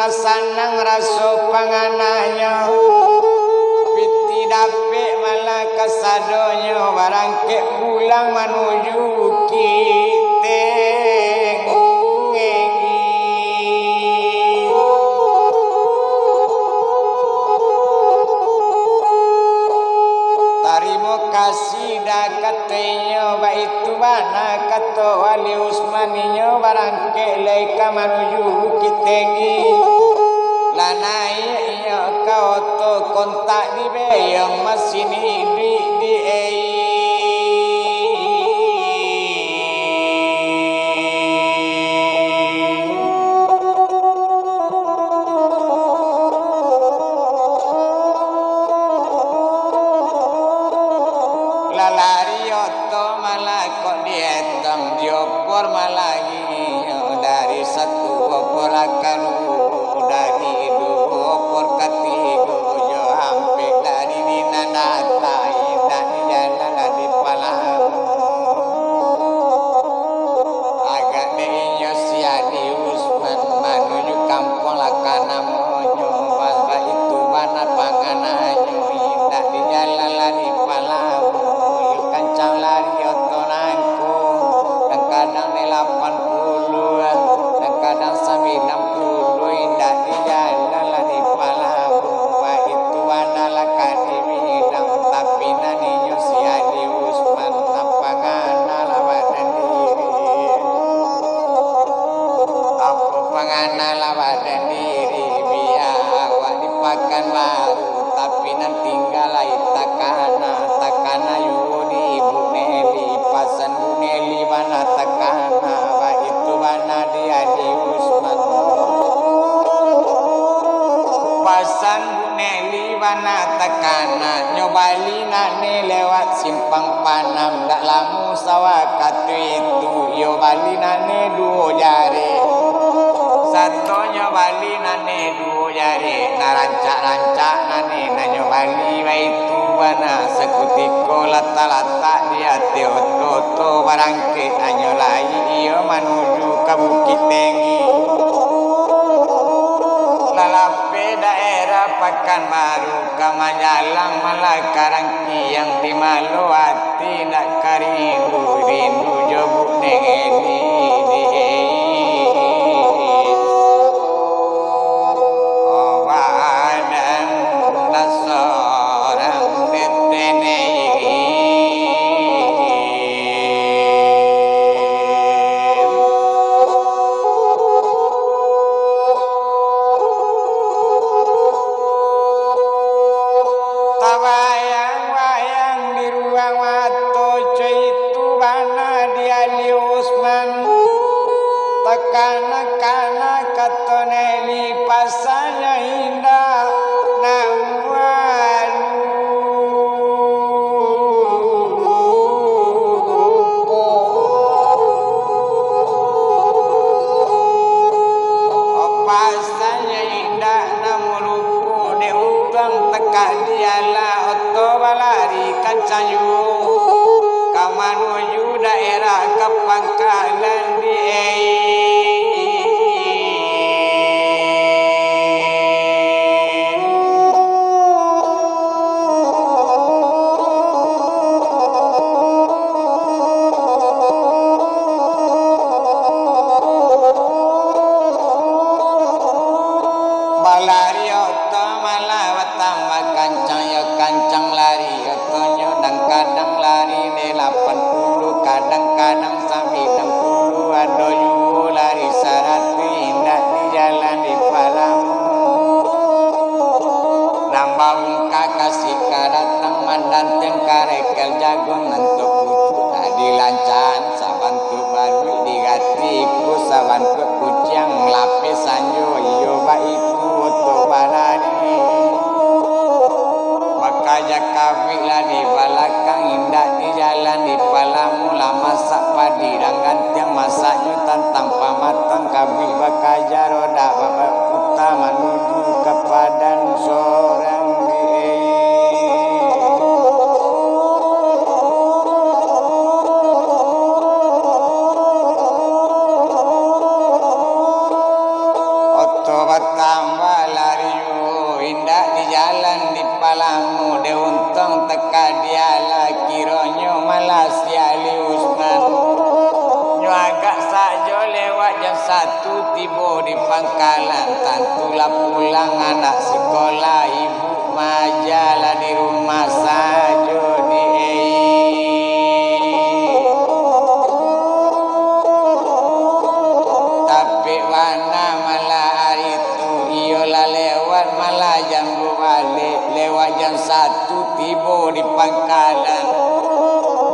malah sanang rasa pangananya piti dapik malah kasadonya barangke pulang menuju kita tarimo kasih dah katanya baitu bana kata wali usmaninya barangke laika menuju kitengi lanai iya kau to kontak di beyang masini di lalari oto malah kok dietang diopor malah dari satu opor akan dari dua opor ketiga yo ampe dari dinanata dan jalan di palang agak deinyo siadi Usman menuju kampung lakana monyo bahwa itu mana pangananyo indah di jalan di palang kancang lari otonanku dan kadang 80-an dan kadang 90 indah di jalan di palang wah itu adalah kadimidang tapi naninyo si Adi Usman tapangan lawan diri apa pangan lawan diri biar awak dipakan baru tapi nanti tinggal takana yudi Bu Neli pasan Bu Neli mana takana wah itu mana dia di Usman pasan Bu Neli mana takana nyobali nane lewat simpang panam dak lamu sawah katu itu yo bali nane dua jari satu nyobali nane dua jari narancak-rancak nane nyobali itu bana sekutiko lata-lata dia teoto barangke anyolai iyo menuju ke Bukit Tinggi lalape daerah Pekanbaru Kamajalang malah karangki yang di Maluati nak karindu rindu jobuk nengeni wayang di ruang wato itu bana dia li Usman tekana-kana katoneli pasanya indah nawalu pasanya indah namurupu de utang tekak dialah oto balari kancayu kamanuju daerah Kepangkalan di balari oto malah watang kancang ya kancang lari otonyo dan kadang lari ne 80 kadang-kadang sampai 60 ada yu lari 100 indah di jalan di palang nambah muka kasih kadatang mandanten karekel jagung nentuk lucu tadi lancan sabantu baru digatiku sabantu kucing lapis sanjo iyo baiku oto balari maka jakabilah di balakang indah di jalan di palamu lah masak padi dan gantiang masaknya tantang pamatang kabi bakaja roda babak utama menuju ke padan sorang di Malasi Ali Usman. Nyo agak saja lewat jam 1 tiba di pangkalan. Tantulah pulang anak sekolah, ibu majalah di rumah saja di tapi mana malah hari itu ialah lewat malah jam 2 balik, lewat jam 1 tiba di pangkalan.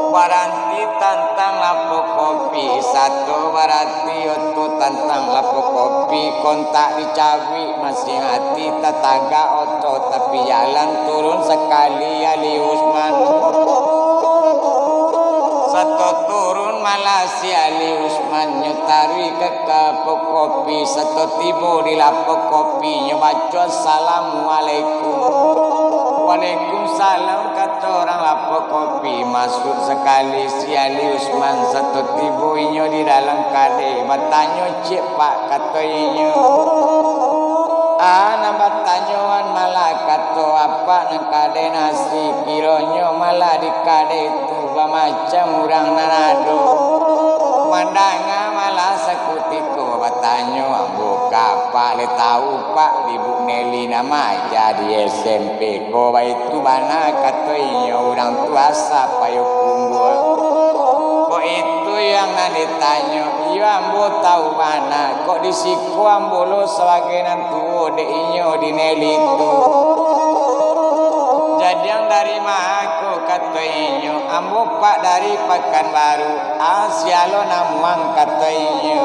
Baranti tantang lapo kopi, satu baranti itu tantang lapo kopi. Kontak dicawi masih hati tetangga oto, tapi jalan turun sekali Ali Usman. Satu turun malah si Ali Usman nyutari ke kapok kopi. Satu tiba di lapo kopi nyobaca assalamualaikum. Waalaikumsalam kata orang lapo kopi. Masuk sekali si Ali Usman. Satu tiba inyo di dalam kade. Bertanya cik pak kata inyo. Nak bertanyaan malah kata apa nang kade nasi. Kiranya malah di kade itu macam orang nanado. Mandanga malah sekutiko bertanya buka pak le tahu pak di Bu Neli nama jadi SMP ko itu mana kata inyo orang tua siapa yo kumpul kok itu yang nak ditanya iyo ambo tahu mana kok di siku ambo lo sebagai nantu de inyo di Neli itu jadi yang dari mana kata inyo ambo pak dari Pekanbaru asialo namuang kata inyo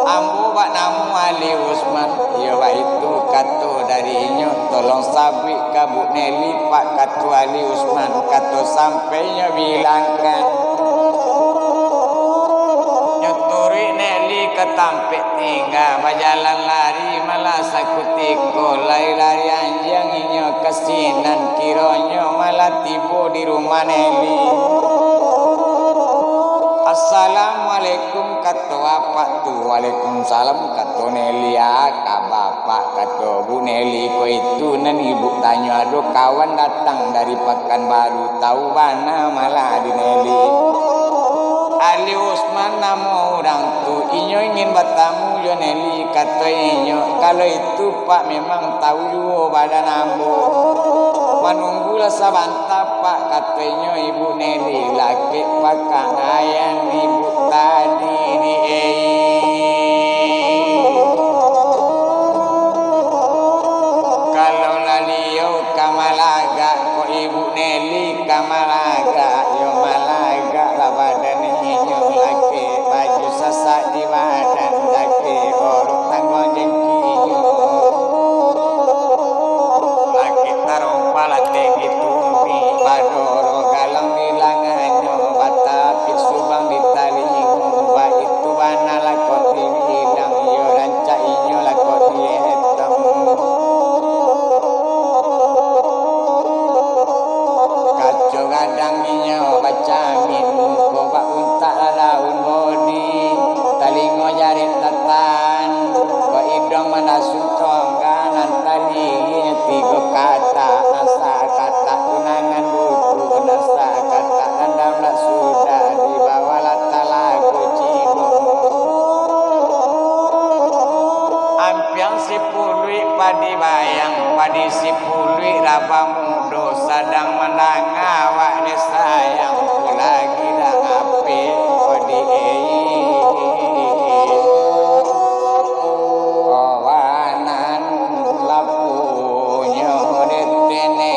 ambo pak namu Ali Usman ya pak itu kata dari inyo tolong sabi ke Bu Neli pak kata Ali Usman kata sampainya bilangkan nyuturi Neli ke tampik tinggal berjalan lari malah sakutiko lari-lari anjang inyo kesinan kironyo malah tiba di rumah Neli. Assalamualaikum kata apa tu. Waalaikumsalam kata Neli bapak kata Bu Neli ko itu nan ibu tanya ada kawan datang dari Pekanbaru tahu mana malah di Neli. Ali Usman nama orang tu inyo ingin bertamu yo Neli kata inyo kalau itu pak memang tahu yo badan ambo menunggulah sabanta pak kata inyo ibu Neli laki pakang ayam ibu tadi di kalau lalio kamalaga ko ibu Neli kamalaga yo malaga lah badan inyo laki baju sasak di badan laki orang tanggung jengki laki tarong pala tinggi tumpi badoro galang di langanyo bata pisubang di talingu ba itu bana lakot di bidang yo ranca inyo lakot di etam kaco gadang inyo baca minmu ko ba unta daun bodi talingo jarin tatan ko idong manasun tongganan tali tiga kata nasa kata tunangan buku nasa kata nandam sudah dibawa lagu cibung ampiang si pului padi bayang padi si pului raba mudo sadang menangawak ni sayang lagi dah api padi kawanan lapunya detene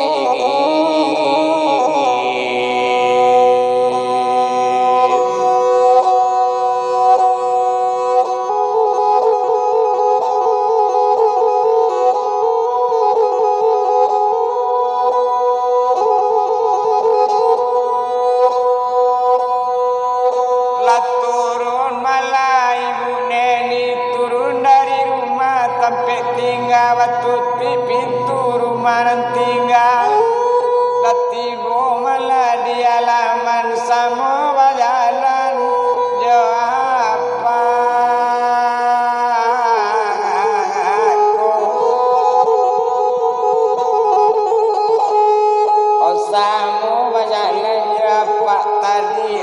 apa tadi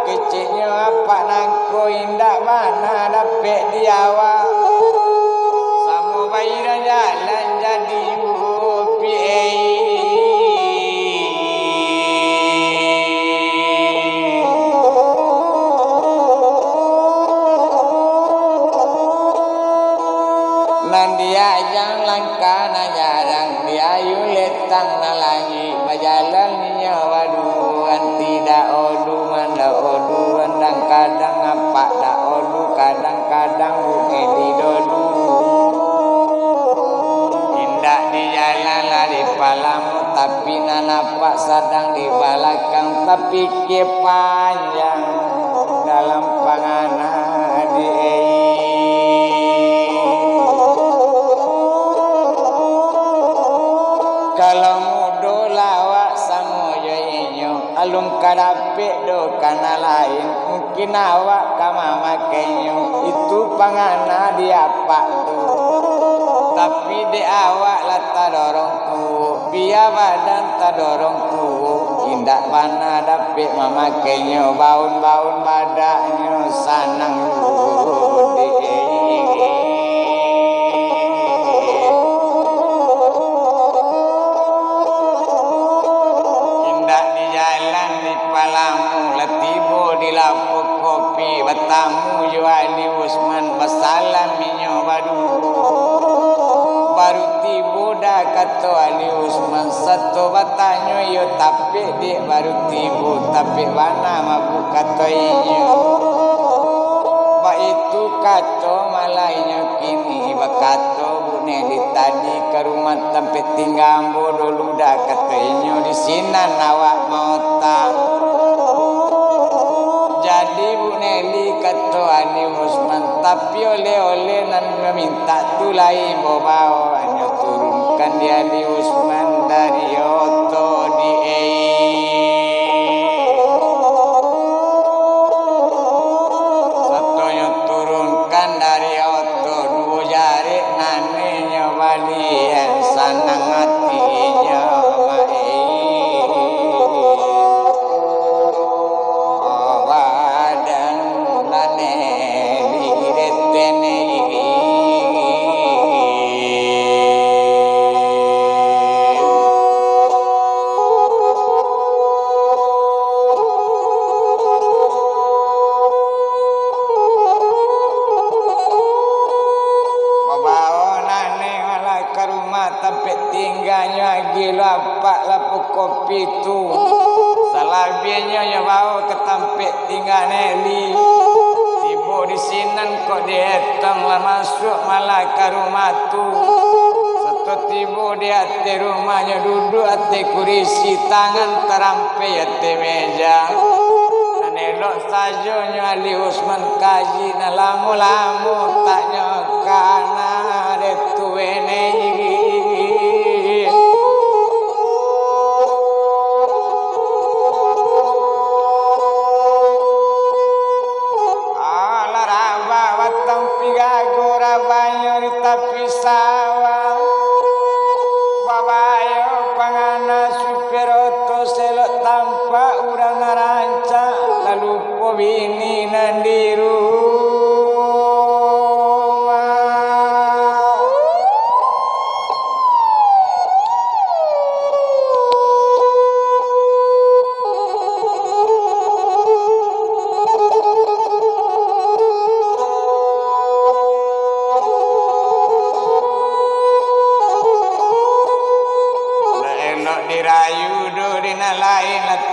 kecilnya apa nangko indah mana dapat diawak sama bayar jalan jadi upi nan dia yang langkah na jarang dia yuletang na lagi berjalan nyawaduan tidak oduan da oduan dan kadang apa da odu kadang-kadang bukan di dodu indah di jalan lari palamu tapi nanapak sedang di belakang tapi ke panjang dalam pangana di kalau mudo lawak sama yoinyo alung kadapik do kana lain mungkin awak kama makenyo itu pangana dia pak tu tapi di awak lah tadorong tu biar badan tadorong tu indak mana dapik mamakenyo baun-baun badaknya sanang di palamu latibo di lapuk kopi batamu juali Usman basalam minyo baru tibo dah kata Ali Usman satu batanyo yo tapi di baru tibo tapi mana mabuk kata inyo ba itu kata malainya kini bakato buneli tadi ke rumah tempat tinggal bodoh dah kata inyo di sinan awak mau tak jadi Bu Nelly kata Ali Usman tapi oleh-oleh nan meminta tulai bawa hanya turunkan dia Ali Usman dari oto di satunya turunkan dari oto dua jari nanenya walian sanang hatinya kopi tu salah bianya yang bawa ke tampik tinggal Nelly tiba di sinan kok dihetang lah masuk malah ke rumah tu satu tiba di hati rumahnya duduk hati kurisi tangan terampai hati meja dan elok sajanya Ali Usman kaji na lamu-lamu tak nyokana detu Nelly tapi sawah babayo pangana supir oto selok tanpa urang ranca lalu pobini nandiru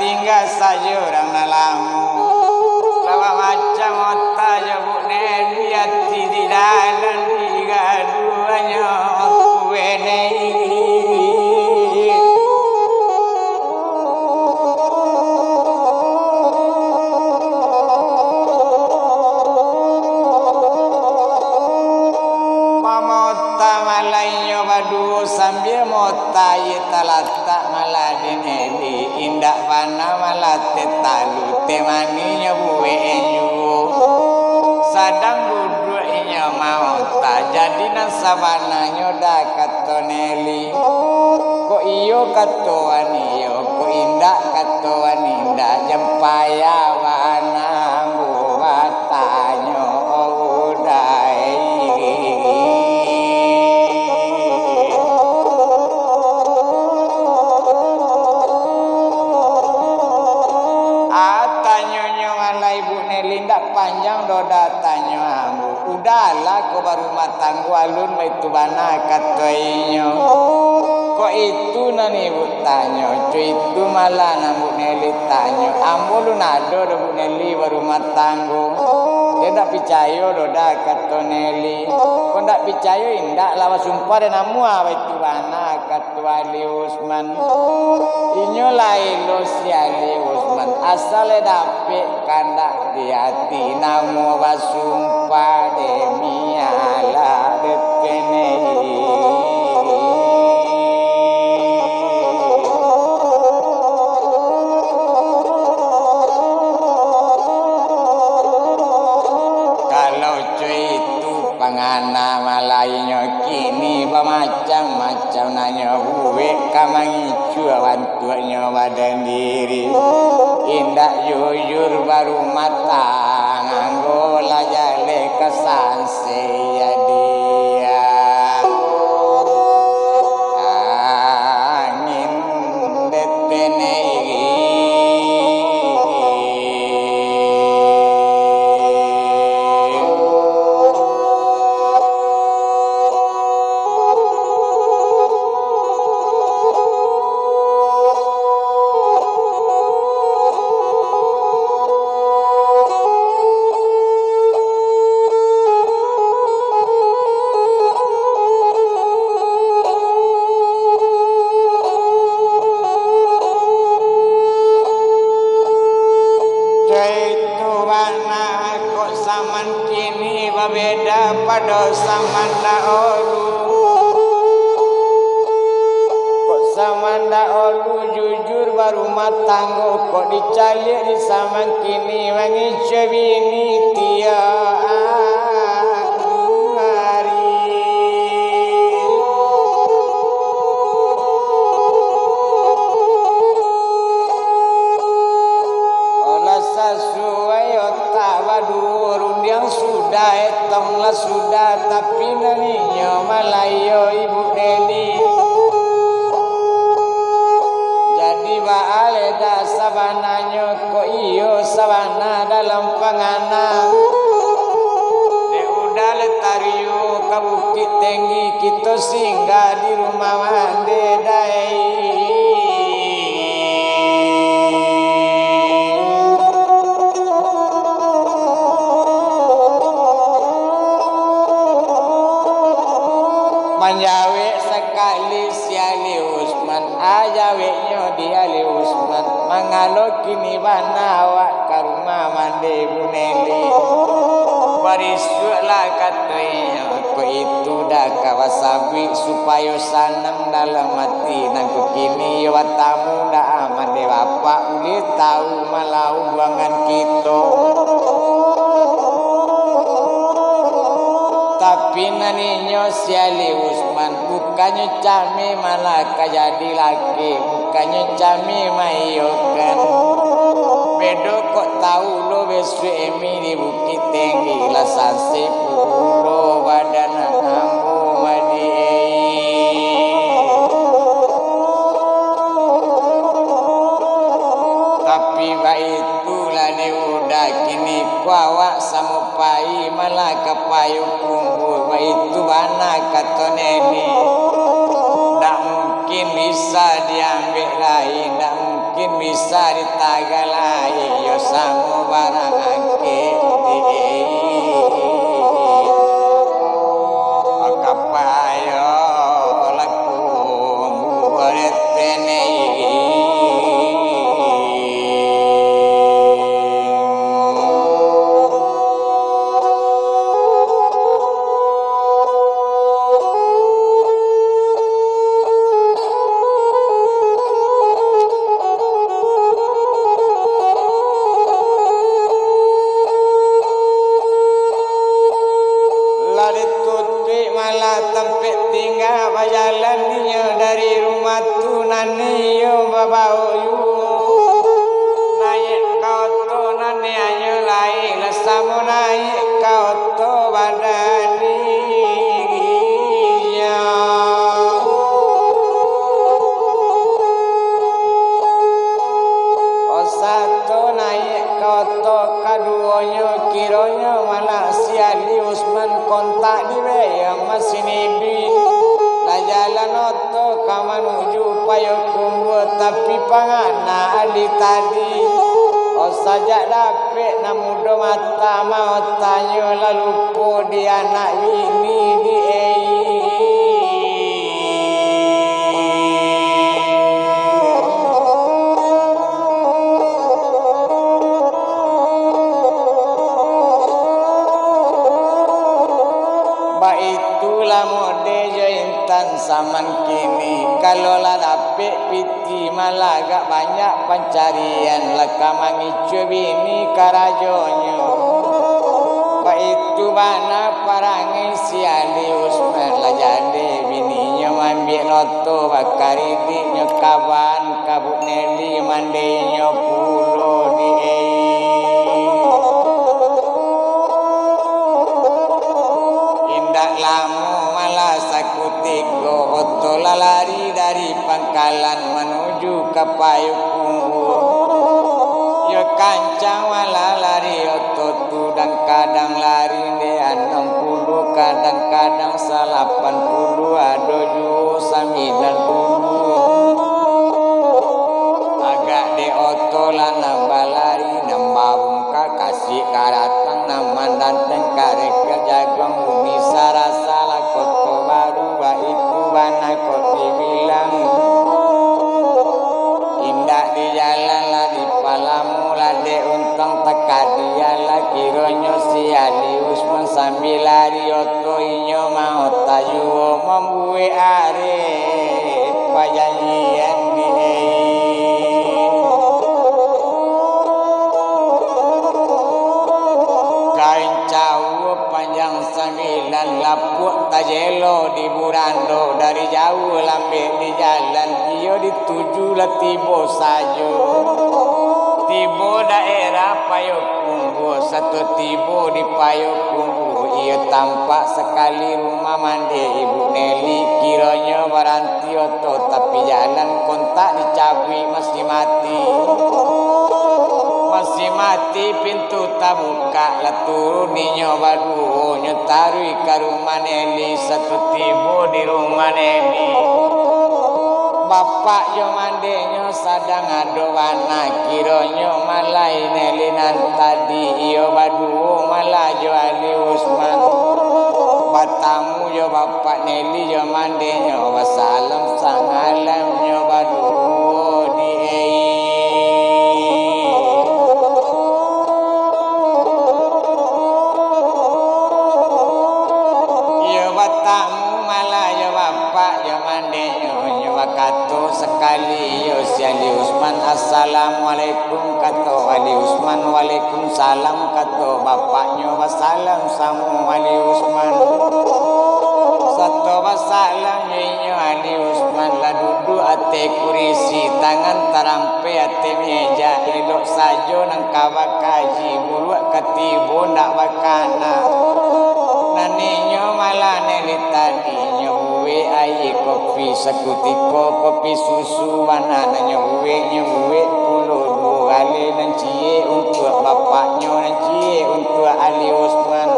tinggal saja orang nalamu lawa macam otak je Bu Nelly hati di dalam digaduhnya kue Nelly mama otak malainya badu sambil motai talatak malah di Nelly indak mana malah tetalu temaninya buenyu sadang duduknya mau tak jadi nasabananya dah kata Nelly kok iyo kata wani yo kok indak kata wani indak cempaya wana buatanyo udai atanyo nyala ibu Nelinda panjang doda tanyo ambu udahlah ko baru matang walun itu bana katoinyo kok itu nani ibu tanyo cu itu malah nambu Neli tanyo ambu lu nado do bu Neli baru matanggo dia ndak percaya doda kato Neli kok ndak percaya indak lawa sumpah dan namu apa itu bana kato Ali Usman inyo lai lo si Ali Usman asal dapet kandak di hati namu basumpah demi ala detene pangana malainyo kini macam-macam nanyo buwe kamangicu awantuanyo badan diri indak jujur baru matang anggola jale kesanse ya dia angin detene beda pada samanda olu kok samanda olu jujur baru matanggo kok dicalik di samang kini wangi cebini tia sudah tapi naninya malayo ibu Neli jadi baale da sabananya kok iyo sabana dalam panganan de udah letariu ke Bukit Tinggi kita singgah di rumah mande dai manjawe sekali si Ali Usman ajaweknya di Ali Usman mangalo kini banawa ke rumah mande Bu Neli barisuklah katanya ko itu dah kawasabi supaya sanang dalam hati nangku kini watamu dah mande bapak uli tahu malau buangan kita tapi naninya si Ali Usman bukannya cami malah kajadi laki bukannya cami mayokan bedo kok tahu lo besu emi di Bukit Tinggi lasan sepuluh badan ambu madi tapi baitulah ni udah kini kuawak samupai malah kepayung kumpul itu bana kata Neni tak mungkin bisa diambil lain tak mungkin bisa ditagal lain yo samu barang angkit akapayo laku buat tenei noto kaduanya kiranya mana si Ali Usman kontak di ya masini di la jalan noto kamanuju payung tapi pangana Ali tadi sajak dapet namudo mata mau tanya lalu po di anak ini di itulah mode jo intan zaman kini kalau lah dapet piti malah agak banyak pencarian leka mangicu bini karajonyo pak itu mana parangi si Ali Usman lah jadi bininya ambil noto bakari di nyokaban kabut neli mandenyo pulo di lamu malah sakutigo otola lari dari pangkalan menuju ke payung yo kancang malah lari otot tudang kadang lari de 60 kadang-kadang 80 ado ju 90 agak de otola nambah lari nambah bungka kasih karatang naman danteng karek jagong bumi sarasala koto baru itu bana koti bilang indah di jalan lah di palamu lah de untung teka dia lah kironyo si Ali Usman sambil lari oto inyo mau tayuo membuwe are pajanjian di panjang 9 lapuk tajelo di Burando dari jauh lambe di jalan iyo dituju lah tibo sajo tibo daerah Payokumbu satu tibo di Payokumbu iyo tampak sekali rumah mandi Ibu Neli kiranya baranti oto tapi jalan kontak dicabui masih mati pintu tak buka lah turun di nyoba duo nyotarui ke rumah Neli satu tibo di rumah Neli bapak yo mandenyo sadang ado wana kironyo malai Neli nan tadi iyo baduo malah jo Ali Usman batamu yo bapak Neli yo mandenyo wassalam sangalam yo baduo di kato sekali yo si Ali Usman assalamualaikum kato Ali Usman waalaikumsalam kato bapaknya wassalam samu Ali Usman satu wassalam nyo Ali Usman lah duduk ate kurisi tangan tarampe ate meja elok sajo nang kawakaji buluak ketibo ndak wakana naninyo malah Neli tadi nyowe ayi kopi sekutiko kopi susu wana nyowe pulo dua kali nancie untuk bapaknya nancie untuk Ali Usman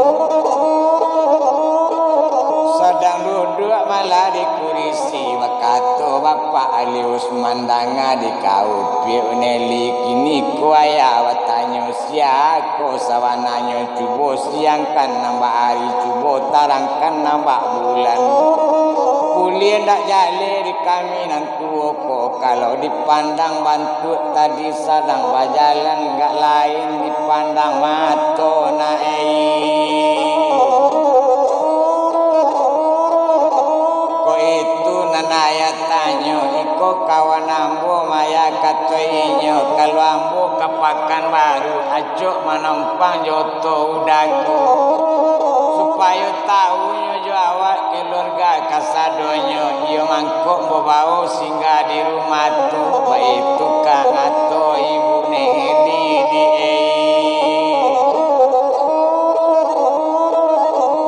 sedang duduk malah di kurisi wakato bapak Ali Usman danga di kau piu Neli kini kuaya watanyo siako sawananyo cubo siangkan nambah hari cubo tarangkan nambah bulan kuliah ndak jale di kami nantu ko kalau dipandang bantu tadi sadang bajalan enggak lain dipandang mato nanaya tanyo iko kawan ambo maya katoinyo kalau ambo kepakan baru acok menumpang joto udaku supaya tahunya jo awak keluarga kasadonyo iyo mangkok bobau singgah di rumah tu baitu kang ato Ibu Neli di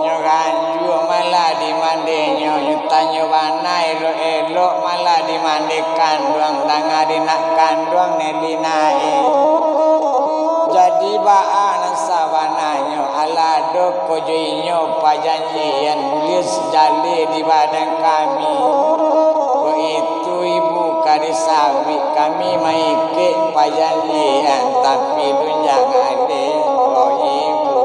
nyoganju malah di mandenyo tanyo bana elok malah di mandi kandung danga di nak kandung Neli nae jadi alado kojoinyo pajanjian nulis jali di badan kami. Ko itu ibu kadisabi kami maike pajanjian tapi dunjang ade ko ibu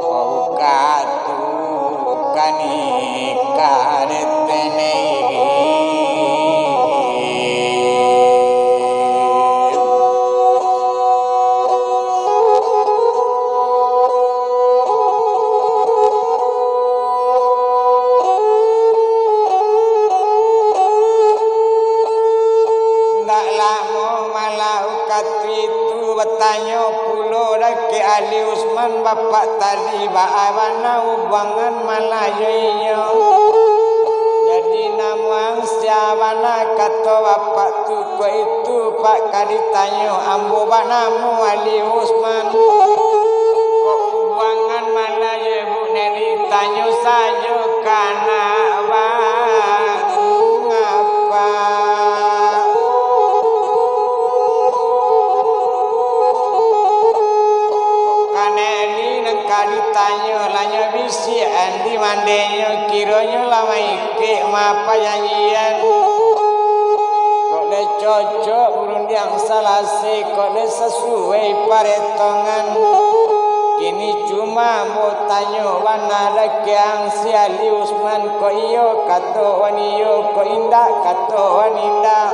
ko katu kani karetene bertanya pulau dake Ali Usman bapak tadi baawana ubangan malayanya jadi namang siawana kata bapak tu ko itu pak kaditanya ambo banamu Ali Usman ko ubangan malaya bu neni tanya saja kana ngapa ditanya lanya bisi andi mandenya kiranya lama ike mapa janjian kok le cocok urun yang salase kok le sesuai paretongan kini cuma mau tanya wana lekiang si Ali Usman ko iyo kato waniyo ko indah kato waninda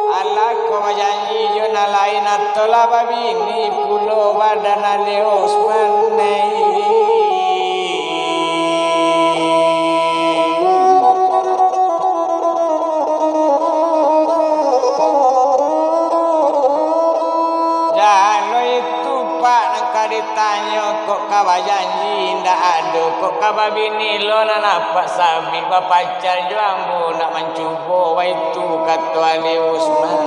ala ko majanji yo nalain atola babini pulo badan Ali Usman nei jalo itu pak nangka ditanya kok kawa janji ndak ada kok kawa bini lo napa sabi pacar jo ambo nak mencuba wa itu kata Ali Usman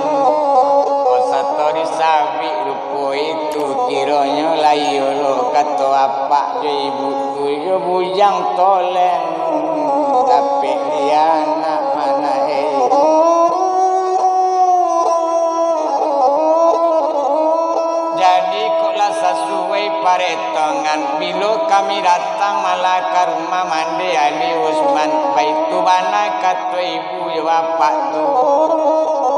kok satu disabi rupo itu kiranya layo lo kata apa jo ibu tu jo bujang tolen tapi dia nak mana jadi koklah sesuai paretongan bila kami datang malah ke rumah mandi Ali Usman baitu bana kata ibu ya bapak tu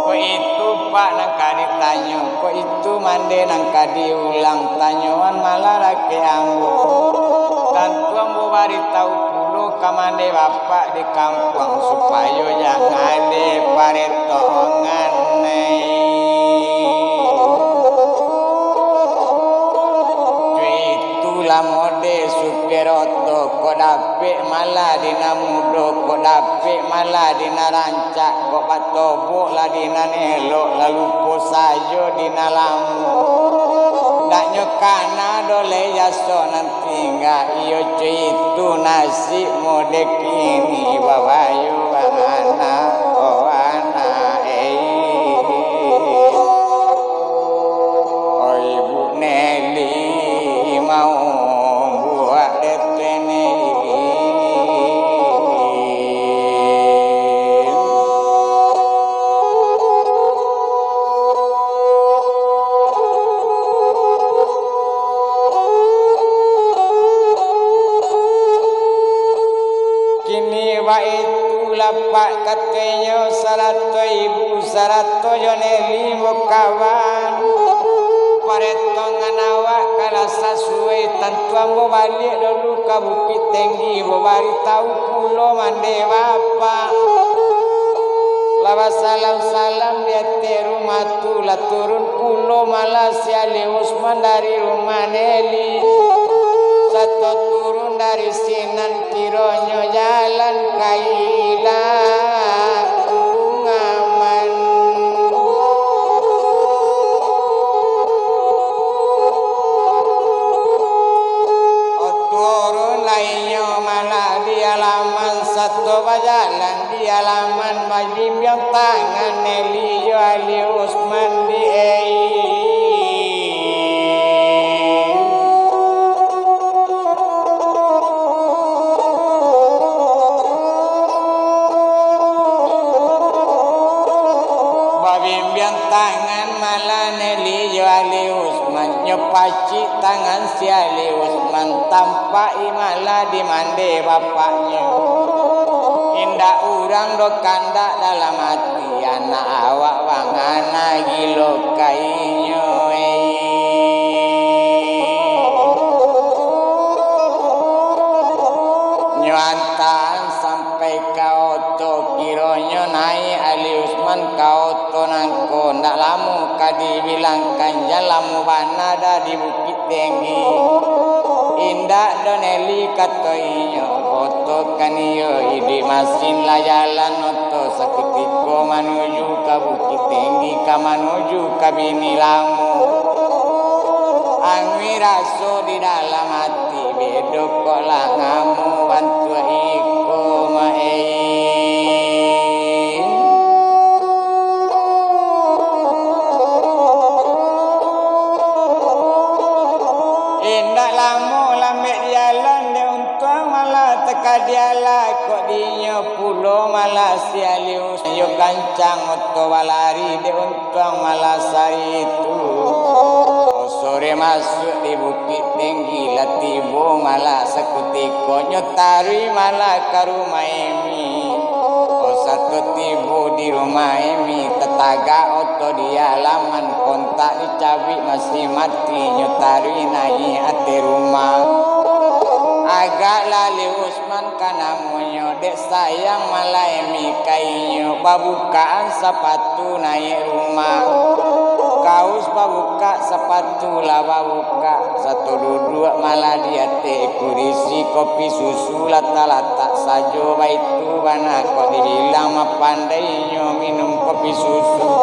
ko itu pak nangka ditanya ko itu mandi nangka diulang tanyaan malah laki ambo dan tuan mau bari tahu pulo kamande bapak di kampung supaya jangan ada paretongan mode supiroto ko dapik malah dina mudo ko dapik malah dina rancak ko patobok lah dina nelok lalu po sajo dina lamu dak nyokana dole yaso nanti enggak iyo itu nasi mode kini babayu anak oh anak oh ibu Nelly mau buat retene kini wa itu lapak katanya sarato ibu sarato Joneli kawan paretongan awak kala sesuai tentu ambo balik dulu ke Bukit Tinggi bo bari tahu pulo mande bapak lawa salam dia te rumah tu lah turun pulo malah si Ali Usman dari rumah Nelly satu turun dari Sinan kironyo jalan kailang ngaman satu bajalan di halaman majib yang tangan Nelly Ali Usman di Bimbiang tangan malah Nelly yo Ali Usman nyo paci tangan si Ali Usman tampak malah dimande bapaknya. Indah urang do kandak dalam hati anak awak wangana gilo kainyo nyuantan sampai kau to kironyo naik Ali Usman kau to nangko ndak lamu kadibilangkan jalamu banada di Bukit Tinggi indak doneli katoinyo foto kaniyo idi masin la jalan oto sakitiko manuju ke Bukit Tinggi ka manuju ke Bini Lamu angwi raso di dalam hati bedo kok lah ngamu bantu iko indak lamu lambek jalan de untung malah teka diala kok dinyo pulo malah si alius yo gancang oto walari de untung malah saitu sore masuk di Bukit Tinggi latibo malah sekutiko nyotari malah ke rumah Emi satu tibo di rumah Emi tetaga oto di halaman kontak dicabik masih mati nyotari naik ate rumah agak lali Usman kanamunyo dek sayang malah Emi kainyo babukaan sepatu naik rumah kaus babuka sepatu lah babuka satu duduk malah dia teh kurisi kopi susu lata-lata sajo baitu bana kok dibilang mah pandainya minum kopi susu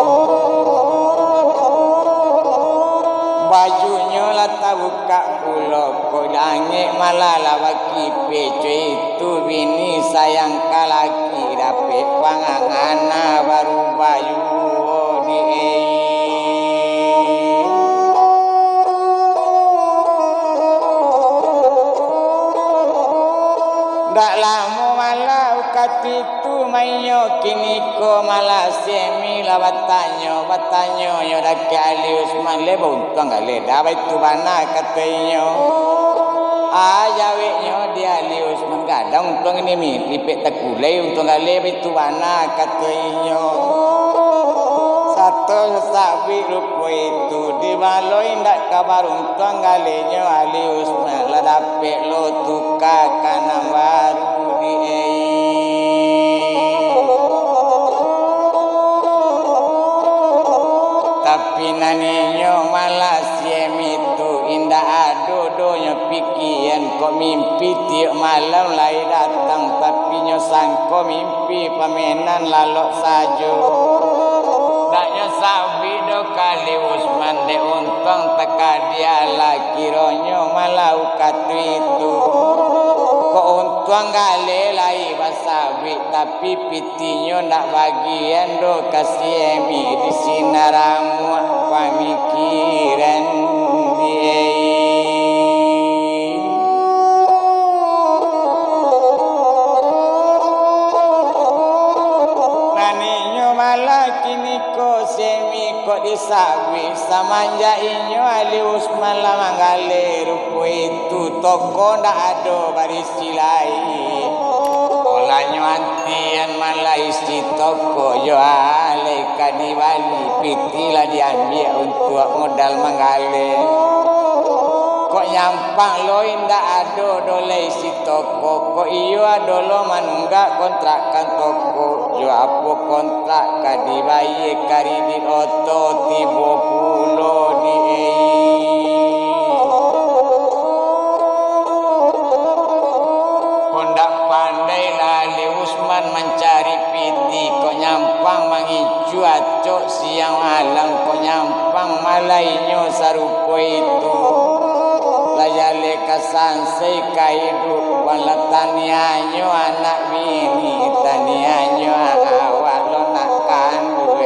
bajunya lata buka pulo kok langit malah lawaki peco itu bini sayang kalaki dapet pangangana baru baju di dak lamu malah ukat itu mayo kini ko malah semi la batanyo yo dak Ali Usman le buntung gale da itu bana katanya ajawenyo dia Ali Usman gadang untung ini mi lipet takule untung gale itu bana katanya satu sabi rupo itu di baloi ndak kabar untung galenyo Ali Usman la dapet lo tuka kana baru di tapi naninyo malah siem itu indah adodonya pikiran kok mimpi tiap malam lai datang tapi nyo sangko mimpi pamenan lalok sajo daknya sabi do kali Usman de untung teka dia laki ronyo malah ukatu itu kok untung gale lai basabi tapi pitinyo nak bagian do kasih emi di sinaramu pamikiran dia kok disawi samanja inyo Ali Usman lamang gale rupo itu toko ndak ada barisi lain olanyo antian malah isi toko yo ale kadibali pitilah diambil untuk modal menggale kok nyampang lo indak ada dole isi toko kok iyo adolo manunggak kontrakan toko yo apa kontrak kadibaye karidin oto tibo pulo di kondak pandai lali Usman mencari piti kok nyampang mangicu acok siang malam kok nyampang malainyo sarupo itu layale kasansai kaidu wala tanianyo anak bini tanianyo awak lo nak kandu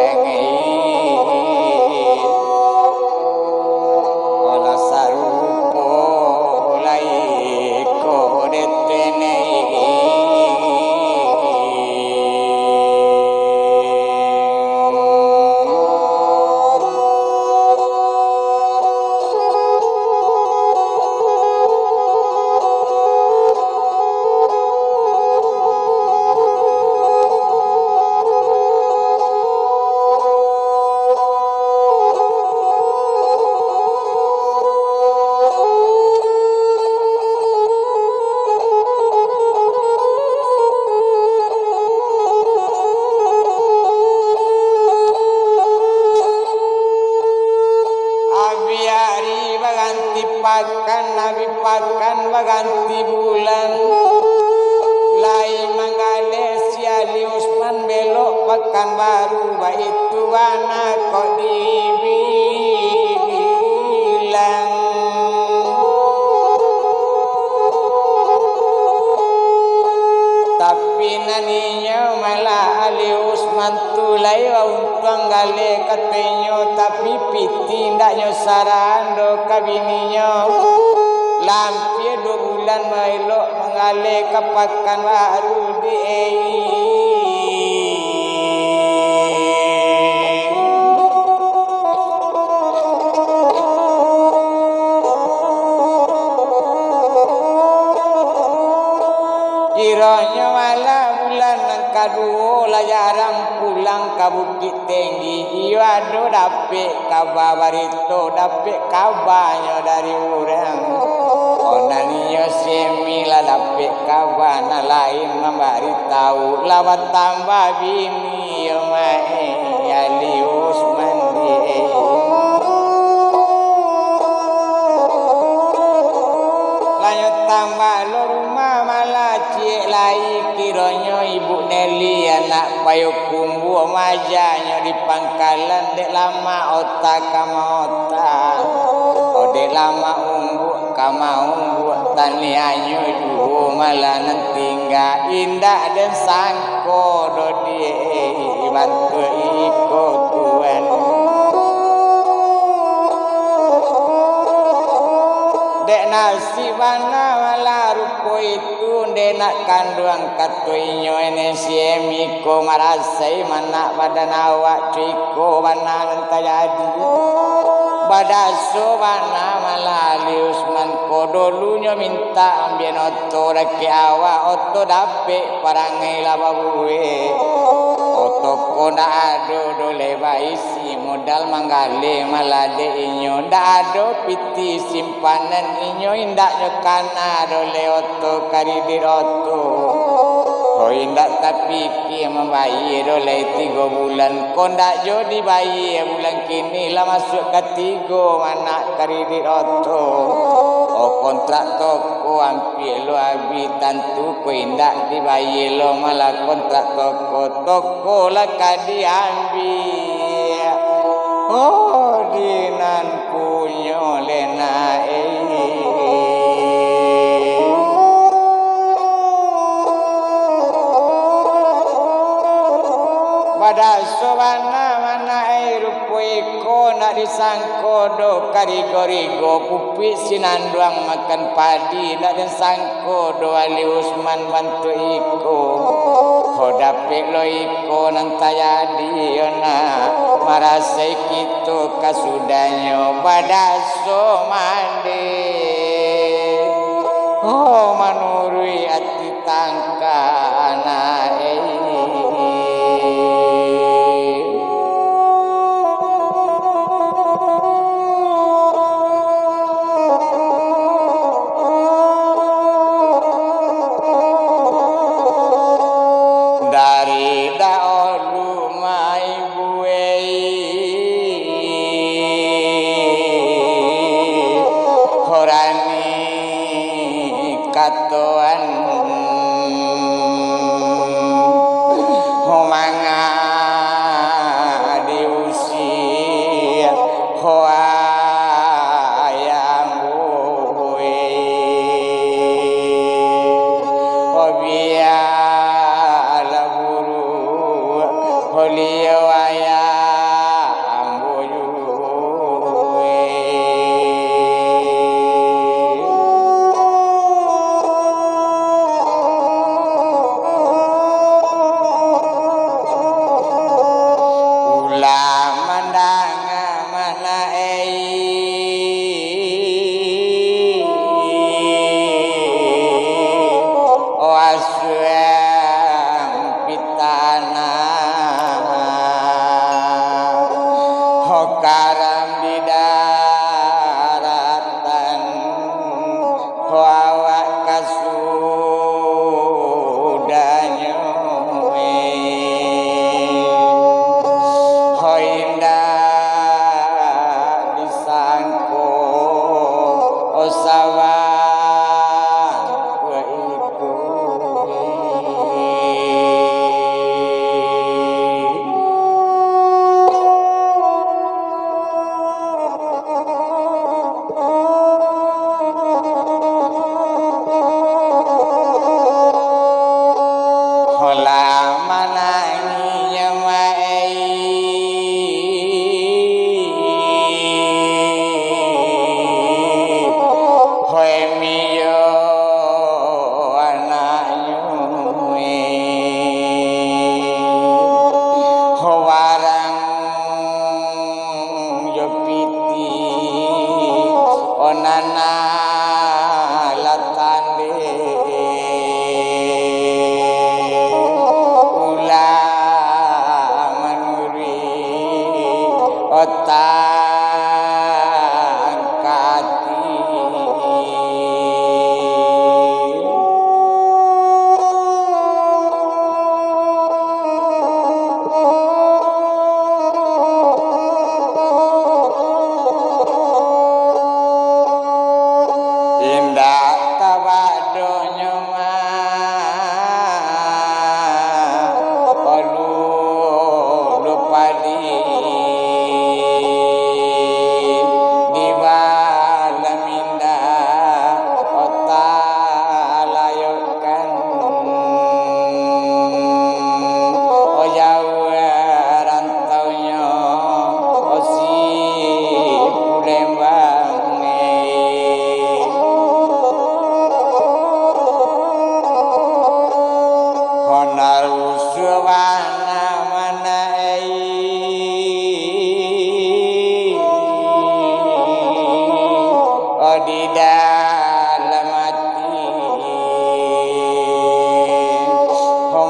wala sarupo lai ko detene mangale katanya tapi piti ndaknya sarando kabininya lampir 2 bulan melok mangale kapakan baru di kiranya malam bulan kedua lah jarang pulang ke Bukit Tinggi. Iyo ada dapet kabar barito, dapet kabarnya dari orang. Onaniyo semi lah dapet kabar na lain memberitahu. Lawat tambah bini yo mai Ali Usman di. Lanjut tambah lo rumah malah cik lai kiranya ibu Nelly anak payu kumbu majanya di pangkalan dek lama otak kama otak dek lama umbu kama umbu tani anyu ju malah nantingga indah dan sangko do die bantu ikut tuan dek nasi bana malah rupo itu dek nak kandung katuinyo ene siemi ko marasai mana badan awak cuiko bana nanta jadi badaso bana malah Ali Usman ko dolunya minta ambien oto raki awak oto dapet parangai lah babuwe oto ko ndak ado dole baisi modal manggale malah de inyo ndak ado piti simpanan inyo indaknya kana dole oto karidir oto ko indak tapi ki membayar dole 3 bulan ko ndak jo dibayar bulan kini lah masuk ke 3 mana karidir oto kontrak toko hampir lo habis tantu ko indak dibayar lo malah kontrak toko lah kadi ambil dinan punya lena pada sobana mana rupo iko nak disangko do karigo-rigo pupi sinanduang makan padi nak disangko do Ali Usman bantu iko hodapik lo iko nantayadi yona marasai kita kasudanyo badaso mande manurui ati tangka anak dari daulu mai buei horani katoan Otak kati indah tawadonya mah lupa di malam indah otak layakkan jauh rantaunya si Palembang honar uswana manai di dalam hati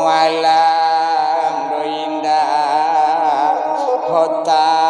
malam do indah kota